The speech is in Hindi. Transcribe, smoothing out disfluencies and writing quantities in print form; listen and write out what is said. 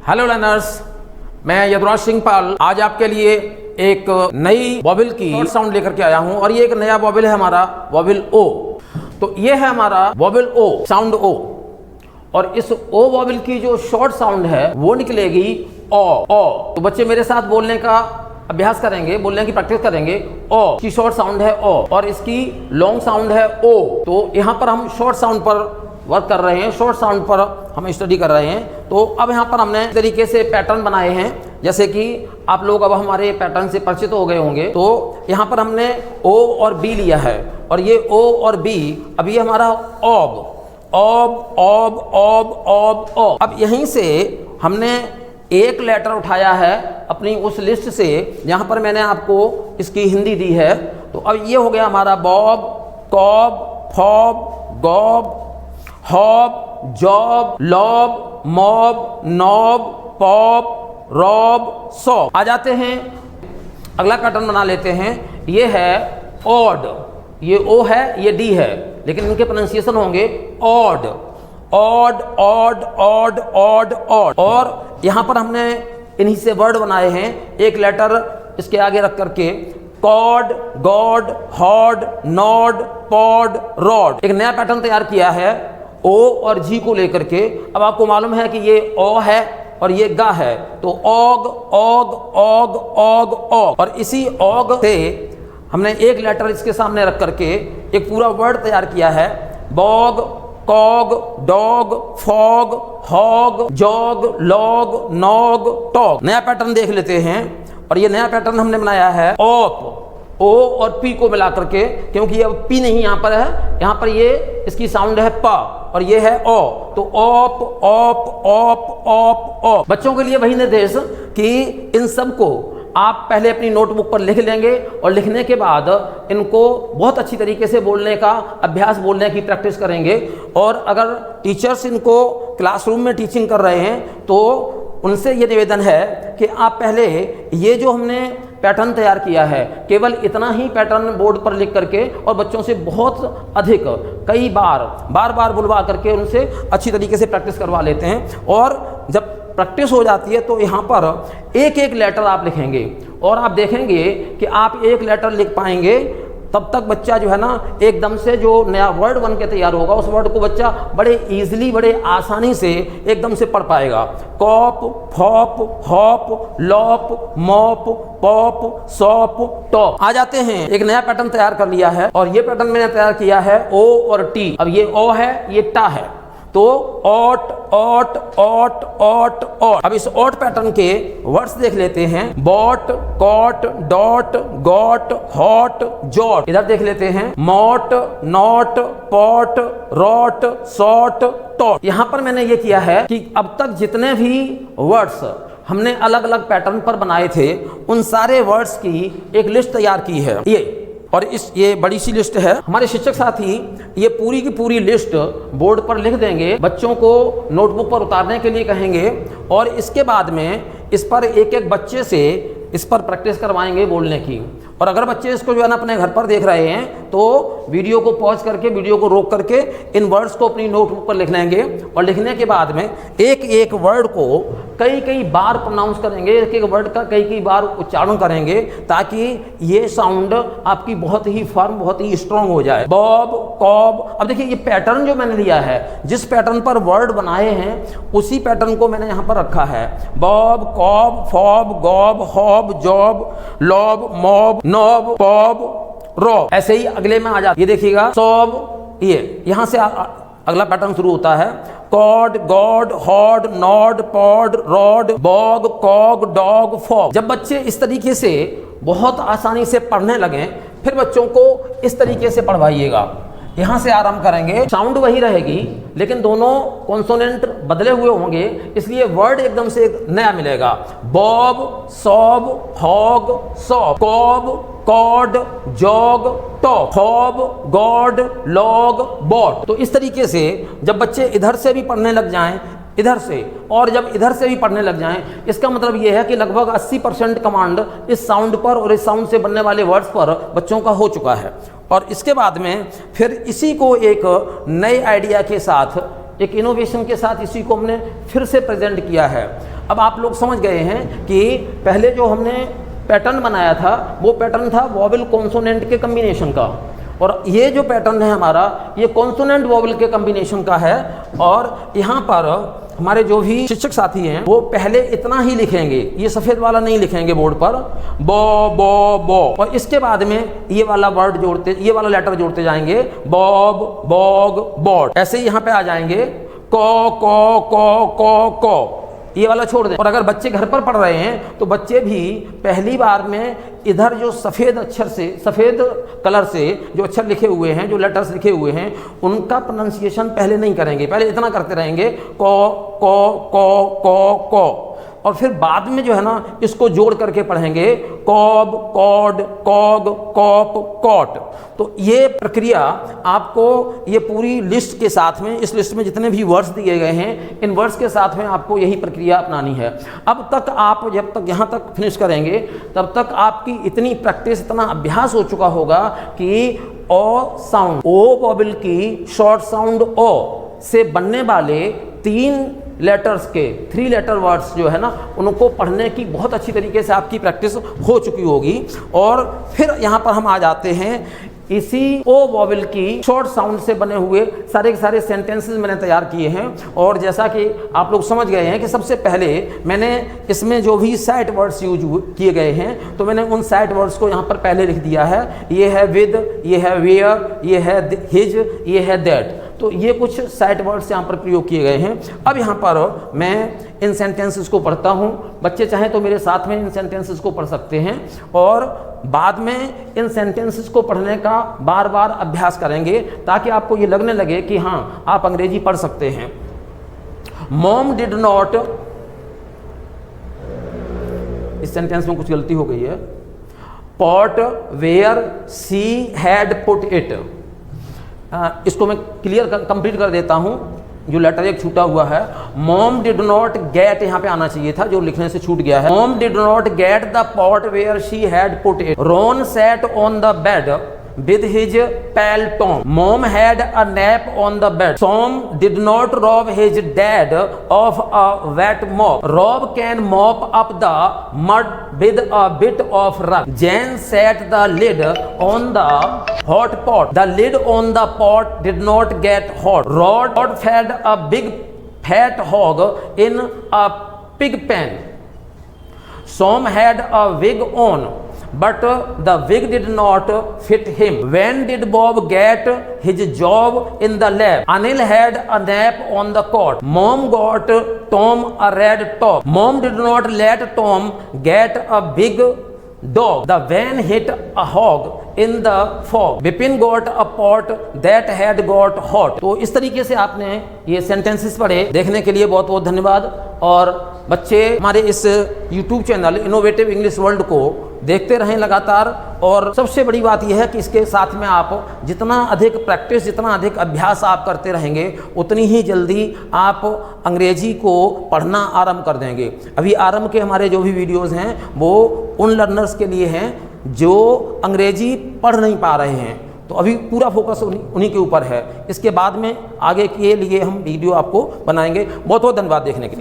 हेलो लर्नर्स, मैं यदुराज सिंह पाल आज आपके लिए एक नई वॉवेल की साउंड लेकर के आया हूं और ये एक नया वॉवेल है हमारा वॉवेल ओ। तो ये है हमारा वॉवेल ओ, साउंड ओ, और इस ओ वॉवेल की जो शॉर्ट साउंड है वो निकलेगी ओ। तो बच्चे मेरे साथ बोलने का अभ्यास करेंगे, बोलने की प्रैक्टिस करेंगे। ओ की शॉर्ट साउंड है ओ और इसकी लॉन्ग साउंड है ओ। तो यहाँ पर हम शॉर्ट साउंड पर वर्क कर रहे हैं, शॉर्ट साउंड पर हम स्टडी कर रहे हैं। तो अब यहाँ पर हमने तरीके से पैटर्न बनाए हैं, जैसे कि आप लोग अब हमारे पैटर्न से परिचित हो गए होंगे। तो यहाँ पर हमने ओ और बी लिया है और ये ओ और बी, अब ये हमारा ऑब ऑब ऑब ऑब ऑब ऑब। अब यहीं से हमने एक लेटर उठाया है अपनी उस लिस्ट से जहाँ पर मैंने आपको इसकी हिंदी दी है। तो अब ये हो गया हमारा bob, cob, fob, gob, hob, job, lob, mob, knob, pop, rob, sob. आ जाते हैं, अगला पैटर्न बना लेते हैं। ये है ऑड, ये ओ है, ये डी है, लेकिन इनके प्रोनाउंसिएशन होंगे odd, odd, odd, odd, odd, odd. और यहाँ पर हमने इन्हीं से वर्ड बनाए हैं, एक लेटर इसके आगे रख करके, cod, god, hod, nod, pod, rod. एक नया पैटर्न तैयार किया है ओ और जी को लेकर के। अब आपको मालूम है कि ये ओ है और ये गा है, तो ऑग, ऑग, ऑग, ऑग, ऑग। और इसी ऑग से हमने एक लेटर इसके सामने रख करके एक पूरा वर्ड तैयार किया है, bog, cog, dog, fog, hog, jog, log, nog, tog. नया पैटर्न देख लेते हैं और ये नया पैटर्न हमने बनाया है ऑप, ओ और पी को मिला करके, क्योंकि अब पी नहीं यहाँ पर है, यहाँ पर ये इसकी साउंड है पा और ये है ओ। तो op, op, op, op, op. बच्चों के लिए वही निर्देश कि इन सब को आप पहले अपनी नोटबुक पर लिख लेंगे और लिखने के बाद इनको बहुत अच्छी तरीके से बोलने का अभ्यास, बोलने की प्रैक्टिस करेंगे। और अगर टीचर्स इनको क्लासरूम में टीचिंग कर रहे हैं तो उनसे ये निवेदन है कि आप पहले ये जो हमने पैटर्न तैयार किया है, केवल इतना ही पैटर्न बोर्ड पर लिख करके और बच्चों से बहुत अधिक कई बार बुलवा करके उनसे अच्छी तरीके से प्रैक्टिस करवा लेते हैं। और जब प्रैक्टिस हो जाती है तो यहाँ पर एक एक लेटर आप लिखेंगे और आप देखेंगे कि आप एक लेटर लिख पाएंगे, तब तक बच्चा जो है ना एकदम से जो नया वर्ड बन के तैयार होगा उस वर्ड को बच्चा बड़े इजीली, बड़े आसानी से एकदम से पढ़ पाएगा। Cop, fop, hop, lop, mop, pop, sop, top. आ जाते हैं, एक नया पैटर्न तैयार कर लिया है और ये पैटर्न मैंने तैयार किया है ओ और टी। अब ये ओ है, ये टा है, तो ot, ot, ot, ot, ot. अब इस ऑट पैटर्न के वर्ड्स देख लेते हैं, bot, cot, dot, got, hot, jot. इधर देख लेते हैं, mot, not, pot, rot, sot, tot. यहां पर मैंने ये किया है कि अब तक जितने भी वर्ड्स हमने अलग अलग पैटर्न पर बनाए थे उन सारे वर्ड्स की एक लिस्ट तैयार की है ये, और ये बड़ी सी लिस्ट है। हमारे शिक्षक साथी ये पूरी की पूरी लिस्ट बोर्ड पर लिख देंगे, बच्चों को नोटबुक पर उतारने के लिए कहेंगे और इसके बाद में इस पर एक एक बच्चे से इस पर प्रैक्टिस करवाएंगे बोलने की। और अगर बच्चे इसको जो है ना अपने घर पर देख रहे हैं तो वीडियो को पॉज करके, वीडियो को रोक करके इन वर्ड्स को अपनी नोटबुक पर लिख लेंगे और लिखने के बाद में एक एक वर्ड को कई कई बार प्रोनाउंस करेंगे, एक एक वर्ड का कई कई बार उच्चारण करेंगे, ताकि ये साउंड आपकी बहुत ही फर्म, बहुत ही स्ट्रांग हो जाए। Bob, cob. अब देखिए ये पैटर्न जो मैंने लिया है, जिस पैटर्न पर वर्ड बनाए हैं उसी पैटर्न को मैंने यहाँ पर रखा है। Bob, cob, fob, gob, hob, job, lob, mob, nob, pob, rob. ऐसे ही अगले में आ जाता, ये देखिएगा सॉब, ये यहाँ से अगला पैटर्न शुरू होता है, cod, god, hod, nod, pod, rod, bog, cog, dog, fog. जब बच्चे इस तरीके से बहुत आसानी से पढ़ने लगें फिर बच्चों को इस तरीके से पढ़वाइएगा। यहाँ से आराम करेंगे, साउंड वही रहेगी लेकिन दोनों कॉन्सोनेंट बदले हुए होंगे, इसलिए वर्ड एकदम से एक नया मिलेगा। Bob, sob, hog, sob, cob, cod, jog, top, hob, god, log, bot. तो इस तरीके से जब बच्चे इधर से भी पढ़ने लग जाएं, इधर से, और जब इधर से भी पढ़ने लग जाएं, इसका मतलब ये है कि लगभग 80% कमांड इस साउंड पर और इस साउंड से बनने वाले वर्ड्स पर बच्चों का हो चुका है। और इसके बाद में फिर इसी को एक नए आइडिया के साथ, एक इनोवेशन के साथ इसी को हमने फिर से प्रेजेंट किया है। अब आप लोग समझ गए हैं कि पहले जो हमने पैटर्न बनाया था वो पैटर्न था वॉवेल कॉन्सोनेंट के कम्बिनेशन का, और ये जो पैटर्न है हमारा ये कॉन्सोनेंट वॉवेल के कम्बिनेशन का है। और यहाँ पर हमारे जो भी शिक्षक साथी हैं वो पहले इतना ही लिखेंगे, ये सफ़ेद वाला नहीं लिखेंगे बोर्ड पर, बो बो बो, और इसके बाद में ये वाला वर्ड जोड़ते, ये वाला लेटर जोड़ते जाएंगे, बॉब बॉग बॉट। ऐसे ही यहाँ पे आ जाएंगे को को को को को, ये वाला छोड़ दें। और अगर बच्चे घर पर पढ़ रहे हैं तो बच्चे भी पहली बार में इधर जो सफ़ेद अक्षर से, सफ़ेद कलर से जो अक्षर लिखे हुए हैं, जो लेटर्स लिखे हुए हैं, उनका प्रोनाउंसिएशन पहले नहीं करेंगे, पहले इतना करते रहेंगे को को को को को, और फिर बाद में जो है ना इसको जोड़ करके पढ़ेंगे cob cod cog cop cot. तो ये प्रक्रिया आपको ये पूरी लिस्ट के साथ में, इस लिस्ट में जितने भी वर्ड्स दिए गए हैं इन वर्ड्स के साथ में आपको यही प्रक्रिया अपनानी है। अब तक आप जब तक यहाँ तक फिनिश करेंगे तब तक आपकी इतनी प्रैक्टिस, इतना अभ्यास हो चुका होगा कि ओ साउंड, ओ वॉवेल की शॉर्ट साउंड ओ से बनने वाले 3 लेटर्स के 3 लेटर वर्ड्स जो है ना उनको पढ़ने की बहुत अच्छी तरीके से आपकी प्रैक्टिस हो चुकी होगी। और फिर यहाँ पर हम आ जाते हैं इसी ओ वॉवेल की शॉर्ट साउंड से बने हुए सारे के सारे सेंटेंसेस मैंने तैयार किए हैं। और जैसा कि आप लोग समझ गए हैं कि सबसे पहले मैंने इसमें जो भी साइट वर्ड्स यूज किए गए हैं तो मैंने उन साइट वर्ड्स को यहाँ पर पहले लिख दिया है। ये है विद, ये है वेयर, ये है हिज, ये है दैट। तो ये कुछ साइट वर्ड्स यहाँ पर प्रयोग किए गए हैं। अब यहाँ पर मैं इन सेंटेंसेस को पढ़ता हूँ, बच्चे चाहें तो मेरे साथ में इन सेंटेंसेस को पढ़ सकते हैं और बाद में इन सेंटेंसेस को पढ़ने का बार बार अभ्यास करेंगे ताकि आपको ये लगने लगे कि हाँ आप अंग्रेजी पढ़ सकते हैं। मॉम डिड नॉट, इस सेंटेंस में कुछ गलती हो गई है, pot where she had put it. इसको मैं क्लियर कंप्लीट कर देता हूं, जो लेटर एक छूटा हुआ है। मॉम डिड नॉट गेट यहाँ पे आना चाहिए था, जो लिखने से छूट गया है। Mom did not get the pot where she had put it. Ron sat on the bed with his pal Tom. Mom had a nap on the bed. Tom did not rob his dad of a wet mop. Rob can mop up the mud with a bit of rug. Jane set the lid on the hot pot. The lid on the pot did not get hot. Rod fed a big fat hog in a pig pen. Tom had a wig on, but the wig did not fit him. When did Bob get his job in the lab? Anil had a nap on the cot. Mom got Tom a red top. Mom did not let Tom get a big dog. The van hit a hog in the fog. Bipin got a pot that had got hot. तो इस तरीके से आपने ये सेंटेंसेस पढ़े। देखने के लिए बहुत बहुत धन्यवाद। और बच्चे हमारे इस YouTube channel innovative English world को देखते रहें लगातार। और सबसे बड़ी बात यह है कि इसके साथ में आप जितना अधिक प्रैक्टिस, जितना अधिक अभ्यास आप करते रहेंगे उतनी ही जल्दी आप अंग्रेजी को पढ़ना आरंभ कर देंगे। अभी आरंभ के हमारे जो भी वीडियोस हैं वो उन लर्नर्स के लिए हैं जो अंग्रेजी पढ़ नहीं पा रहे हैं, तो अभी पूरा फोकस उन्हीं के ऊपर है। इसके बाद में आगे के लिए हम वीडियो आपको बनाएंगे। बहुत बहुत धन्यवाद देखने के लिए।